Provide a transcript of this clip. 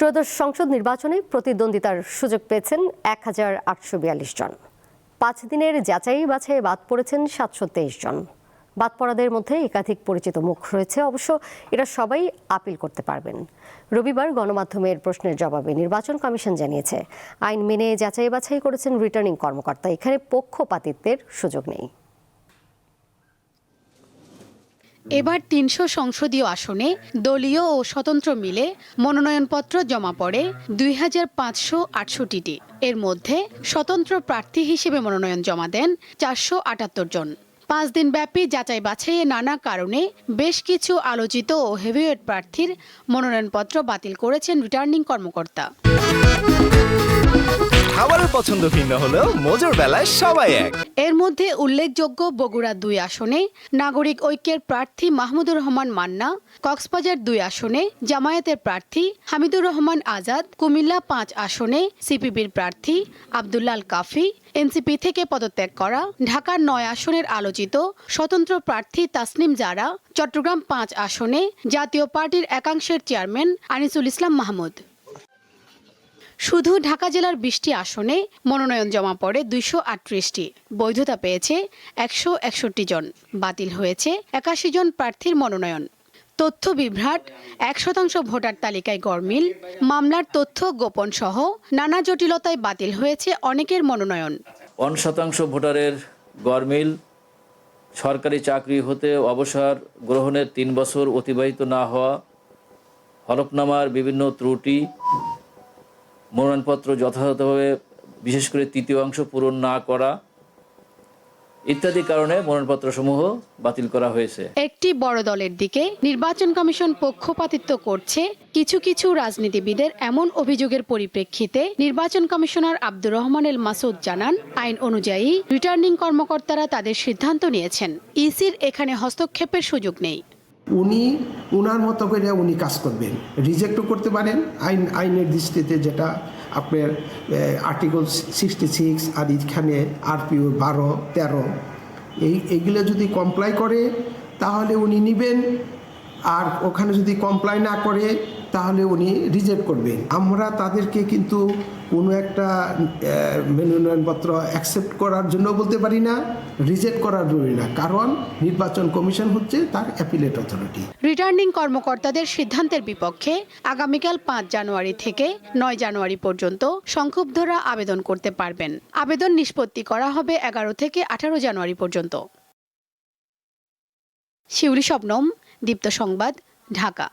ত্রয়োদশ সংসদ নির্বাচনে প্রতিদ্বন্দ্বিতার সুযোগ পেয়েছেন ১,৮৪২ জন। ৫ দিনের যাচাই বাছাইয়ে বাদ পড়েছেন ৭২৩ জন। বাদ পড়াদের মধ্যে একাধিক পরিচিত মুখ রয়েছে, অবশ্য এরা সবাই আপিল করতে পারবেন। রবিবার গণমাধ্যমের প্রশ্নের জবাবে নির্বাচন কমিশন জানিয়েছে, আইন মেনে যাচাই বাছাই করেছেন রিটার্নিং কর্মকর্তা। এখানে পক্ষপাতিত্বের সুযোগ নেই। এবার ৩০০ সংসদীয় আসনে দলীয় ও স্বতন্ত্র মিলে মনোনয়নপত্র জমা পড়ে ২,৫৬৮টি। এর মধ্যে স্বতন্ত্র প্রার্থী হিসেবে মনোনয়ন জমা দেন ৪৭৮ জন। ৫ দিনব্যাপী যাচাই বাছাইয়ে নানা কারণে বেশ কিছু আলোচিত ও হেভিওয়েট প্রার্থীর মনোনয়নপত্র বাতিল করেছেন রিটার্নিং কর্মকর্তা। খাবারের পছন্দ ভিন্ন হলেও মজার বেলায় সবাই এক। এর মধ্যে উল্লেখযোগ্য বগুড়া ২ আসনে নাগরিক ঐক্যের প্রার্থী মাহমুদুর রহমান মান্না, কক্সবাজার ২ আসনে জামায়াতের প্রার্থী হামিদুর রহমান আজাদ, কুমিল্লা ৫ আসনে সিপিবির প্রার্থী আব্দুল্লাল কাফি, এনসিপি থেকে পদত্যাগ করা ঢাকার ৯ আসনের আলোচিত স্বতন্ত্র প্রার্থী তাসনিম জারা, চট্টগ্রাম ৫ আসনে জাতীয় পার্টির একাংশের চেয়ারম্যান আনিসুল ইসলাম মাহমুদ। শুধু ঢাকা জেলার ২০টি আসনে মনোনয়ন জমা পড়ে ২৩৮টি। বৈধতা পেয়েছে ১৬১ জন। বাতিল হয়েছে ৮১ জন প্রার্থীর মনোনয়ন। তথ্য বিভ্রাট, ১% ভোটার তালিকায় গরমিল, মামলার তথ্য গোপন সহ নানা জটিলতায় বাতিল হয়েছে অনেকের মনোনয়ন। 1% ভোটারের গরমিল, সরকারি চাকরি হতে অবসর গ্রহণের ৩ বছর অতিবাহিত না হওয়া, হলফনামার বিভিন্ন ত্রুটি, মনোনয়নপত্র যথাযথভাবে বিশেষ করে তৃতীয় অংশ পূরণ না করা ইত্যাদি কারণে মনোনয়নপত্রসমূহ বাতিল করা হয়েছে। একটি বড় দলের দিকে নির্বাচন কমিশন পক্ষপাতিত্ব করছে কিছু কিছু রাজনীতিবিদের এমন অভিযোগের পরিপ্রেক্ষিতে নির্বাচন কমিশনার আব্দুর রহমান এল মাসুদ জানান, আইন অনুযায়ী রিটার্নিং কর্মকর্তারা তাদের সিদ্ধান্ত নিয়েছেন। ইসির এখানে হস্তক্ষেপের সুযোগ নেই। উনি উনার মতো করে উনি কাজ করবেন, রিজেক্টও করতে পারেন আইনের দৃষ্টিতে, যেটা আপনার আর্টিকেল 66 আর এখানে আরপিও 12-13 এইগুলো যদি কমপ্লাই করে তাহলে উনি নেবেন, আর ওখানে যদি কমপ্লাই না করে তাহলে উনি রিজেক্ট করবেন। আমরা তাদেরকে কিন্তু কোনো একটা মনোনয়নপত্র অ্যাকসেপ্ট করার জন্য বলতে পারি না, রিজেক্ট করার জন্য না, কারণ নির্বাচন কমিশন হচ্ছে তার অ্যাপিলেট অথরিটি। রিটার্নিং কর্মকর্তাদের সিদ্ধান্তের বিপক্ষে আগামীকাল ৫ জানুয়ারি থেকে ৯ জানুয়ারি পর্যন্ত সংক্ষুব্ধরা আবেদন করতে পারবেন। আবেদন নিষ্পত্তি করা হবে ১১ থেকে ১৮ জানুয়ারি পর্যন্ত। শিউলি শবনম, দীপ্ত সংবাদ, ঢাকা।